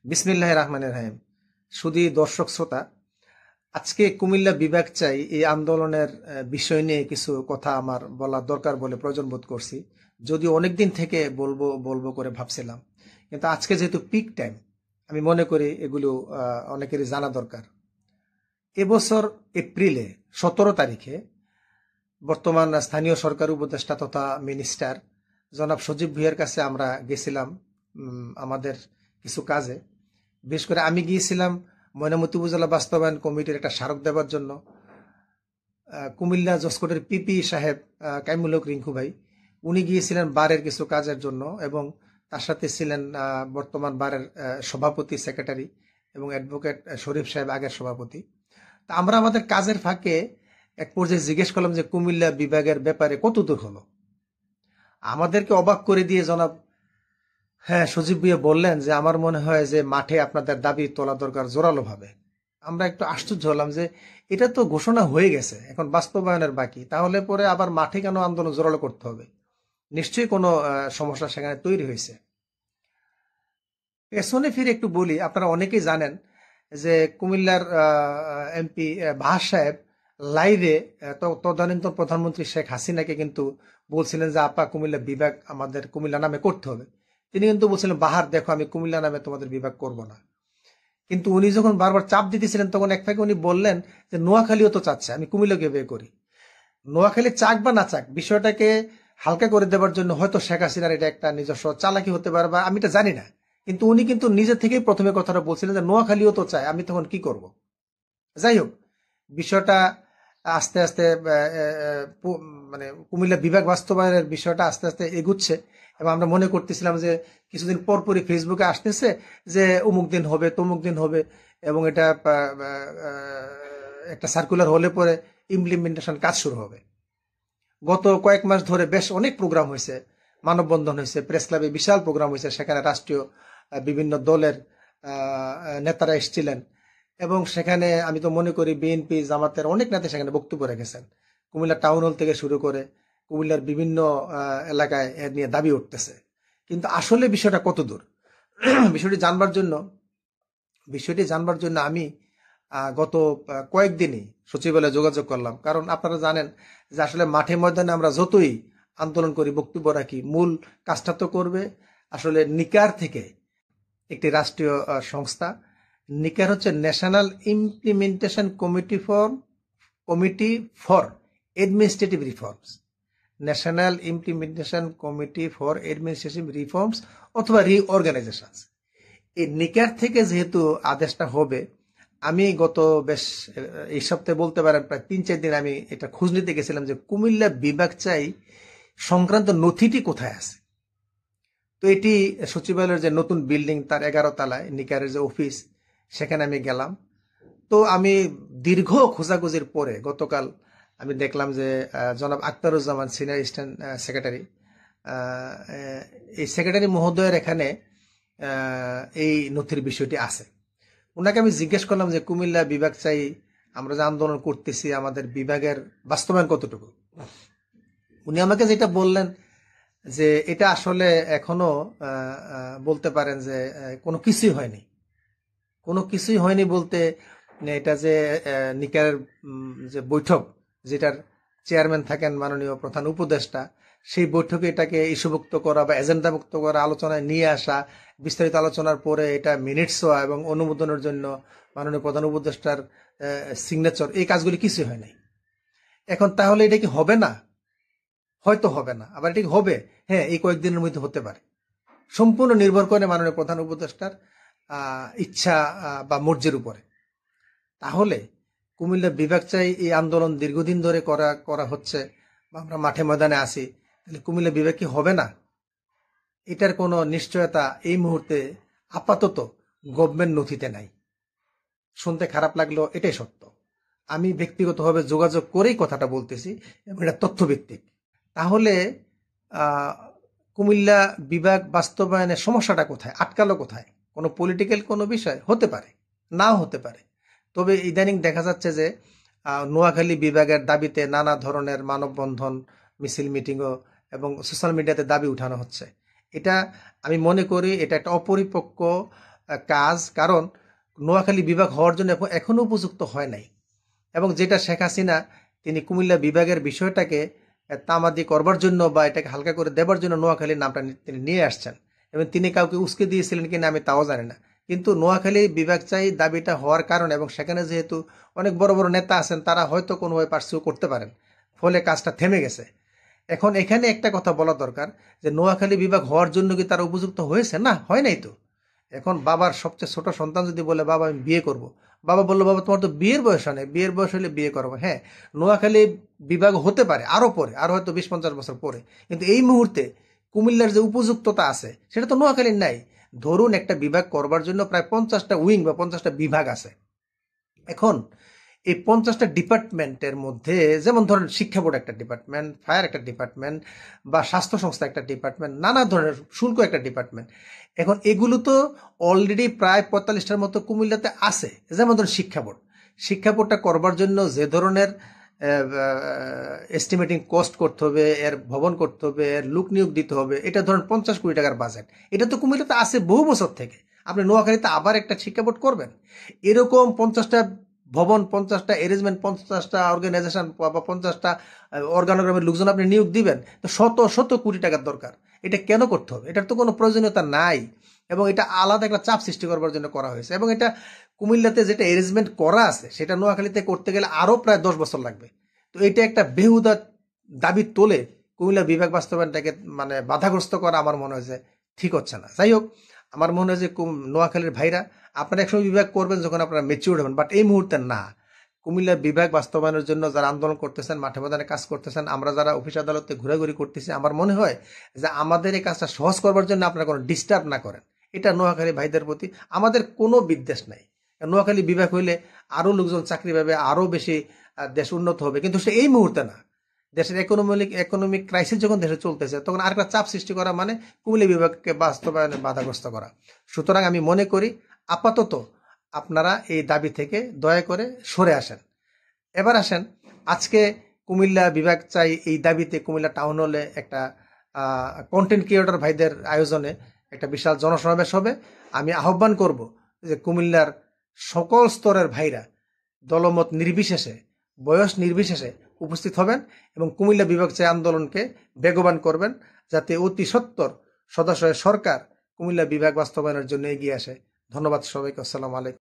বিসমিল্লাহির রহমানির রহিম। সুধী দর্শক শ্রোতা, আজকে কুমিল্লা বিভাগ চাই এই আন্দোলনের বিষয় নিয়ে কিছু কথা আমার বলা দরকার বলে প্রয়োজন বোধ করছি। যদিও অনেকদিন থেকে বলবো বলবো করে ভাবছিলাম, কিন্তু আজকে যেহেতু পিক টাইম, আমি মনে করি এগুলো অনেকেরই জানা দরকার। এবছর এপ্রিলে 17 তারিখে বর্তমান স্থানীয় সরকার উপদেষ্টা তথা মিনিস্টার জনাব সজীব ভুঁইয়ার কাছে আমরা গেছিলাম আমাদের কিছু কাজে। বিশেষ করে আমি গিয়েছিলাম ময়নামতি উপজেলা বাস্তবায়ন কমিটির একটা স্মারক দেওয়ার জন্য। কুমিল্লা জসকোটের পিপি সাহেব কাইমুল হক রিঙ্কু ভাই, উনি গিয়েছিলেন বারের কিছু কাজের জন্য, এবং তার সাথে ছিলেন বর্তমান বারের সভাপতি, সেক্রেটারি এবং অ্যাডভোকেট শরীফ সাহেব, আগের সভাপতি। তা আমরা আমাদের কাজের ফাঁকে এক পর্যায়ে জিজ্ঞেস করলাম যে কুমিল্লা বিভাগের ব্যাপারে কত দূর হলো। আমাদেরকে অবাক করে দিয়ে জনাব সজীব ভুঁইয়া বললেন যে আমার মনে হয় যে মাঠে আপনাদের দাবি তোলা দরকার জোরালো ভাবে। আমরা একটু আশ্চর্য হলাম যে এটা তো ঘোষণা হয়ে গেছে, এখন বাস্তবায়নের বাকি, তাহলে পরে আবার মাঠে কেন আন্দোলন জোরালো করতে হবে? নিশ্চয়ই কোনো সমস্যা সেখানে তৈরি হয়েছে। পেছনে ফিরে একটু বলি, আপনারা অনেকেই জানেন যে কুমিল্লার এমপি ভাস সাহেব লাইভে তদানীন্তন প্রধানমন্ত্রী শেখ হাসিনাকে কিন্তু বলছিলেন যে আপা কুমিল্লা বিভাগ আমাদের কুমিল্লা নামে করতে হবে। তিনি কিন্তু বলছিলেন, বাহার দেখো আমি কুমিল্লা নামে তোমাদের বিভাগ করব না। কিন্তু উনি যখন বারবার চাপ দিতেছিলেন তখন এক ফাঁকে উনি বললেন যে নোয়াখালীও তো চাচ্ছে আমি কুমিল্লাকে বিয়ে করি। নোয়াখালী চাক বা না চাক, বিষয়টাকে হালকা করে দেওয়ার জন্য হয়তো শেখ হাসিনার এটা একটা নিজস্ব চালাকি হতে পারে, বা আমি এটা জানি না, কিন্তু উনি কিন্তু নিজে থেকেই প্রথমে কথাটা বলছিলেন যে নোয়াখালীও তো চায়, আমি তখন কি করব। যাই হোক, বিষয়টা আস্তে আস্তে মানে কুমিল্লা বিভাগ বাস্তবায়নের বিষয়টা আস্তে আস্তে এগুচ্ছে, এবং আমরা মনে করতেছিলাম যে কিছুদিন পরপরই ফেসবুকে আসতেছে যে অমুক দিন হবে, তমুক দিন হবে, এবং এটা একটা সার্কুলার হলে পরে ইমপ্লিমেন্টেশন কাজ শুরু হবে। গত কয়েক মাস ধরে বেশ অনেক প্রোগ্রাম হয়েছে, মানববন্ধন হয়েছে, প্রেস ক্লাবে বিশাল প্রোগ্রাম হয়েছে, সেখানে রাষ্ট্রীয় বিভিন্ন দলের নেতারা এসেছিলেন, এবং সেখানে আমি তো মনে করি বিএনপি জামাতের অনেক নেতা সেখানে বক্তব্য রেখেছেন। কুমিল্লা টাউন হল থেকে শুরু করে কুমিল্লার বিভিন্ন এলাকায় এর নিয়ে দাবি উঠতেছে। কিন্তু আসলে বিষয়টা কত দূর বিষয়টি জানবার জন্য আমি গত কয়েকদিনই সচিবালয়ে যোগাযোগ করলাম। কারণ আপনারা জানেন যে আসলে মাঠে ময়দানে আমরা যতই আন্দোলন করি, বক্তব্য রাখি, মূল কাজটা তো করবে আসলে নিকার থেকে একটি রাষ্ট্রীয় সংস্থা। নিকার হচ্ছে national implementation committee for administrative reforms, national implementation committee for administrative reforms অথবা রিঅর্গানাইজেশন। এই নিকার থেকে যেহেতু আদেশটা হবে, আমি গত বেশ এই সপ্তাহে বলতে পারেন প্রায় 3-4 দিন আমি এটা খোঁজ নিতে গেছিলাম যে কুমিল্লা বিভাগ চাই সংক্রান্ত নথিটি কোথায় আছে। তো এটি সচিবালয়ের যে নতুন বিল্ডিং তার 11 তলায় নিকারের যে অফিস, সেখানে আমি গেলাম। তো আমি দীর্ঘ খোঁজাখুঁজির পরে গতকাল আমি দেখলাম যে জনাব আখতারুজ্জামান সিনিয়র অ্যাসিস্ট্যান্ট সেক্রেটারি, এই সেক্রেটারি মহোদয়ের এখানে এই নথির বিষয়টি আছে। ওনাকে আমি জিজ্ঞেস করলাম যে কুমিল্লা বিভাগ চাই, আমরা যে আন্দোলন করতেছি আমাদের বিভাগের বাস্তবায়ন কতটুকু। উনি আমাকে যেটা বললেন যে এটা আসলে এখনো বলতে পারেন যে কোনো কিছুই হয়নি বলতে, এটা যে নিকারের যে বৈঠক, যেটার চেয়ারম্যান থাকেন মাননীয় প্রধান উপদেষ্টা, সেই বৈঠকে এটাকে ইস্যুভুক্ত করা বা এজেন্ডাভুক্ত করা, আলোচনায় নিয়ে আসা, বিস্তারিত আলোচনার পরে এটা মিনিটস হওয়া এবং অনুমোদনের জন্য মাননীয় প্রধান উপদেষ্টার সিগনেচার, এই কাজগুলি কিছুই হয় নাই। এখন তাহলে এটা কি হবে না? হয়তো হবে না, আবার এটা কি হবে? হ্যাঁ, এই কয়েকদিনের মধ্যে হতে পারে। সম্পূর্ণ নির্ভর করে মাননীয় প্রধান উপদেষ্টার ইচ্ছা বা মর্জির উপরে। তাহলে কুমিল্লা বিভাগ চাই এই আন্দোলন দীর্ঘদিন ধরে করা হচ্ছে, আমরা মাঠে ময়দানে আসি, তাহলে কুমিল্লা বিভাগ কি হবে না? এটার কোনো নিশ্চয়তা এই মুহূর্তে আপাতত গভর্নমেন্ট নথিতে নাই। শুনতে খারাপ লাগলো, এটাই সত্য। আমি ব্যক্তিগতভাবে যোগাযোগ করেই কথাটা বলতেছি, এবং এটা তথ্যভিত্তিক। তাহলে কুমিল্লা বিভাগ বাস্তবায়নের সমস্যাটা কোথায়, আটকালো কোথায়? কোনো পলিটিক্যাল কোনো বিষয় হতে পারে, নাও হতে পারে। তবে ইদানিং দেখা যাচ্ছে যে নোয়াখালী বিভাগের দাবিতে নানা ধরনের মানববন্ধন, মিছিল, মিটিংও এবং সোশ্যাল মিডিয়াতে দাবি উঠানো হচ্ছে। এটা আমি মনে করি এটা একটা অপরিপক্ক কাজ, কারণ নোয়াখালী বিভাগ হওয়ার জন্য এখনো উপযুক্ত হয় নাই। এবং যেটা শেখ হাসিনা তিনি কুমিল্লা বিভাগের বিষয়টাকে তামাদি করবার জন্য বা এটাকে হালকা করে দেবার জন্য নোয়াখালীর নামটা তিনি নিয়ে আসছেন, এবং তিনি কাউকে উস্কে দিয়েছিলেন কিনা আমি তাও জানি না। কিন্তু নোয়াখালী বিভাগ চাই দাবিটা হওয়ার কারণে, এবং সেখানে যেহেতু অনেক বড় বড় নেতা আছেন, তারা হয়তো কোনোভাবে পার্সিউ করতে পারেন, ফলে কাজটা থেমে গেছে। এখন এখানে একটা কথা বলা দরকার যে নোয়াখালী বিভাগ হওয়ার জন্য কি তারা উপযুক্ত হয়েছে? না, হয় নাই তো। এখন বাবার সবচেয়ে ছোট সন্তান যদি বলে বাবা আমি বিয়ে করব, বাবা বললো বাবা তোমার তো বিয়ের বয়স হয়, বিয়ের বয়স হলে বিয়ে করবো। হ্যাঁ, নোয়াখালী বিভাগ হতে পারে আরো পরে, আরো হয়তো 20-50 বছর পরে, কিন্তু এই মুহূর্তে কুমিল্লার যে উপযুক্ততা আছে সেটা তো নোয়াখালীর নাই। ধরুন একটা বিভাগ করবার জন্য প্রায় 50টা উইং বা 50টা বিভাগ আছে। এখন এই 50টা ডিপার্টমেন্টের মধ্যে, যেমন ধরেন শিক্ষা বোর্ড একটা ডিপার্টমেন্ট, ফায়ার একটা ডিপার্টমেন্ট, বা স্বাস্থ্য সংস্থা একটা ডিপার্টমেন্ট, নানা ধরনের শুল্ক একটা ডিপার্টমেন্ট। এখন এগুলো তো অলরেডি প্রায় 45টার মতো কুমিল্লাতে আছে। যেমন ধরেন শিক্ষা বোর্ডটা করবার জন্য যে ধরনের এস্টিমেটিং কস্ট করতে হবে, এর ভবন করতে হবে, এর লোক নিয়োগ দিতে হবে, এটা ধরেন 50 কোটি টাকার বাজেট। এটা তো কুমিল্লাতে আছে বহু বছর থেকে। আপনি নোয়াখালীতে আবার একটা শিক্ষা বোর্ড করবেন, এরকম 50টা ভবন, 50টা অ্যারেঞ্জমেন্ট, 50টা অর্গানাইজেশন বা 50টা অর্গানোগ্রামের লোকজন আপনি নিয়োগ দিবেন, তো শত শত কোটি টাকার দরকার। এটা কেন করতে হবে? এটার তো কোনো প্রয়োজনীয়তা নাই, এবং এটা আলাদা একটা চাপ সৃষ্টি করবার জন্য করা হয়েছে। এবং এটা কুমিল্লাতে যেটা অ্যারেঞ্জমেন্ট করা আছে সেটা নোয়াখালীতে করতে গেলে আরো প্রায় 10 বছর লাগবে। তো এটা একটা বেহুদা দাবি তোলে কুমিল্লা বিভাগ বাস্তবায়নটাকে মানে বাধাগ্রস্ত করা আমার মনে হয় যে ঠিক হচ্ছে না। যাই হোক, আমার মনে হয় যে নোয়াখালীর ভাইরা, আপনারা একসময় বিভাগ করবেন যখন আপনারা মেচিউর হবেন, বাট এই মুহূর্তে না। কুমিল্লার বিভাগ বাস্তবায়নের জন্য যারা আন্দোলন করতেছেন, মাঠে ময়দানে কাজ করতেছেন, আমরা যারা অফিস আদালতে ঘোরাঘুরি করতেছি, আমার মনে হয় যে আমাদের এই কাজটা সহজ করবার জন্য আপনারা কোনো ডিস্টার্ব না করেন। এটা নোয়াখালী ভাইদের প্রতি আমাদের কোনো বিদ্বেষ নাই। নোয়াখালী বিভাগ হইলে আরো লোকজন চাকরি পাবে, আরো বেশি দেশ উন্নত হবে, কিন্তু সে এই মুহূর্তে না। দেশের ইকোনমিক ক্রাইসিস যখন দেশে চলতেছে, তখন আরেকটা চাপ সৃষ্টি করা মানে কুমিল্লা বিভাগকে বাস্তবায়নে বাধাগ্রস্ত করা। সুতরাং আমি মনে করি আপাতত আপনারা এই দাবি থেকে দয়া করে সরে আসেন। এবার আসেন, আজকে কুমিল্লা বিভাগ চাই এই দাবিতে কুমিল্লা টাউন হলে একটা কন্টেন্ট ক্রিয়েটর ভাইদের আয়োজনে একটা বিশাল জনসমাবেশ হবে। আমি আহ্বান করব যে কুমিল্লার সকল স্তরের ভাইরা দলমত নির্বিশেষে, বয়স নির্বিশেষে উপস্থিত হবেন এবং কুমিল্লা বিভাগ চাই আন্দোলনকে বেগবান করবেন, যাতে অতি সত্বর সদাশয় সরকার কুমিল্লা বিভাগ বাস্তবায়নের জন্য এগিয়ে আসে। ধন্যবাদ সবাইকে। আসসালামু আলাইকুম।